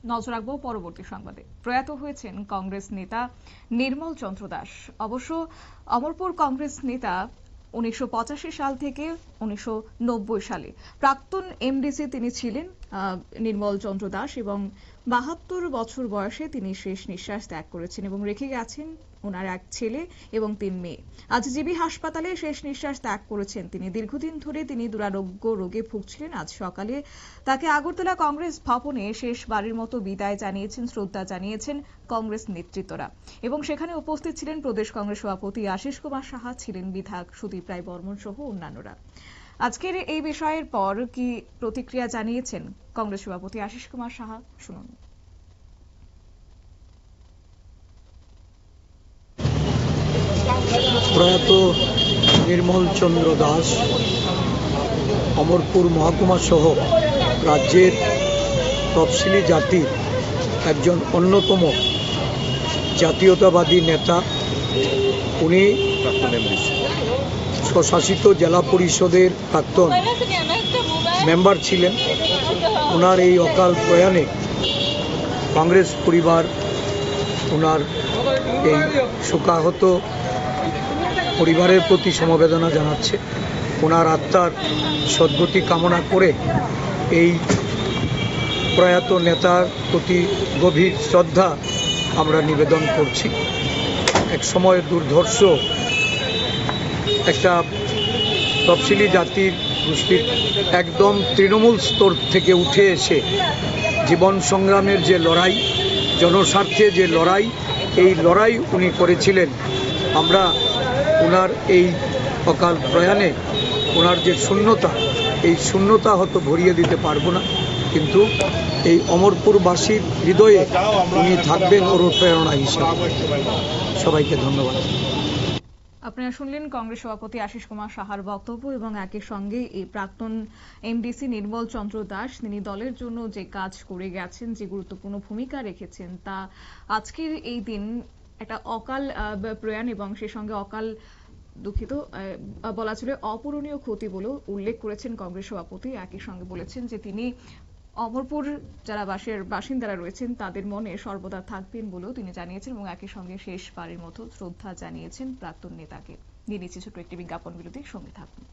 নজর রাখবো পরবর্তী সংবাদে। প্রয়াত হয়েছেন কংগ্রেস নেতা নির্মল চন্দ্র দাস। অবশ্য অমরপুর কংগ্রেস নেতা 1985 সাল থেকে 1990 সালে প্রাক্তন এমডিসি তিনি ছিলেন নির্মল চন্দ্র দাস, এবং 72 বছর বয়সে তিনি শেষ নিঃশ্বাস ত্যাগ করেছেন এবং রেখে গেছেন ওনার এক ছেলে এবং 3 মেয়ে। আজ জিবি হাসপাতালে শেষ নিঃশ্বাস ত্যাগ করেছেন তিনি। দীর্ঘদিন ধরে তিনি দুরারোগ্য রোগে ভুগছিলেন। আজ সকালে তাকে আগরতলা কংগ্রেস ভবনে শেষবারের মতো বিদায় জানিয়েছেন, শ্রদ্ধা জানিয়েছেন কংগ্রেস নেতৃত্বরা, এবং সেখানে উপস্থিত ছিলেন প্রদেশ কংগ্রেস সভাপতি আশিস কুমার সাহা, ছিলেন বিধায়ক সুদীপ রায় বর্মন সহ অন্যান্যরা। আজকের এই বিষয়ের পর কি প্রতিক্রিয়া জানিয়েছেন কংগ্রেস সভাপতি আশিস কুমার সাহা, শুনুন। প্রয়াত নির্মল চন্দ্র দাস অমরপুর মহকুমা সহ রাজ্যের তফসিলি জাতির একজন অন্যতম জাতীয়তাবাদী নেতা। উনি স্বশাসিত জেলা পরিষদের প্রাক্তন মেম্বার ছিলেন। ওনার এই অকাল প্রয়াণে কংগ্রেস পরিবার ওনার এই শোকাহত পরিবারের প্রতি সমবেদনা জানাচ্ছে। ওনার আত্মার সদ্গতি কামনা করে এই প্রয়াত নেতার প্রতি গভীর শ্রদ্ধা আমরা নিবেদন করছি। এক সময় দুর্ধর্ষ একটা তফসিলি জাতির গোষ্ঠীর একদম তৃণমূল স্তর থেকে উঠে এসে জীবন সংগ্রামের যে লড়াই, জনস্বার্থে যে লড়াই, এই লড়াই উনি করেছিলেন। আমরা ওনার এই অকাল প্রয়াণে ওনার যে শূন্যতা, এই শূন্যতা হয়তো ভরিয়ে দিতে পারবো না, কিন্তু এই অমরপুরবাসীর হৃদয়ে উনি থাকবেন অনুপ্রেরণা হিসাবে। সবাইকে ধন্যবাদ। আপনারা শুনলেন কংগ্রেস সভাপতি আশিস কুমার সাহার বক্তব্য, এবং একই সঙ্গে এই প্রাক্তন এমডিসি নির্মল চন্দ্র দাস তিনি দলের জন্য যে কাজ করে গেছেন, যে গুরুত্বপূর্ণ ভূমিকা রেখেছেন, তা আজকের এই দিন একটা অকাল প্রয়াণ, এবং সে সঙ্গে অকাল দুঃখিত বলা চলে অপূরণীয় ক্ষতি বলেও উল্লেখ করেছেন কংগ্রেস সভাপতি। একই সঙ্গে বলেছেন যে তিনি অমরপুর যারা বাসিন্দারা রয়েছেন তাদের মনে সর্বদা থাকবেন বলেও তিনি জানিয়েছেন, এবং একই সঙ্গে শেষবারের মতো শ্রদ্ধা জানিয়েছেন প্রাক্তন নেতাকে। নিয়ে নিচ্ছে ছোট্ট একটি বিজ্ঞাপন বিরতির সঙ্গে থাকুন।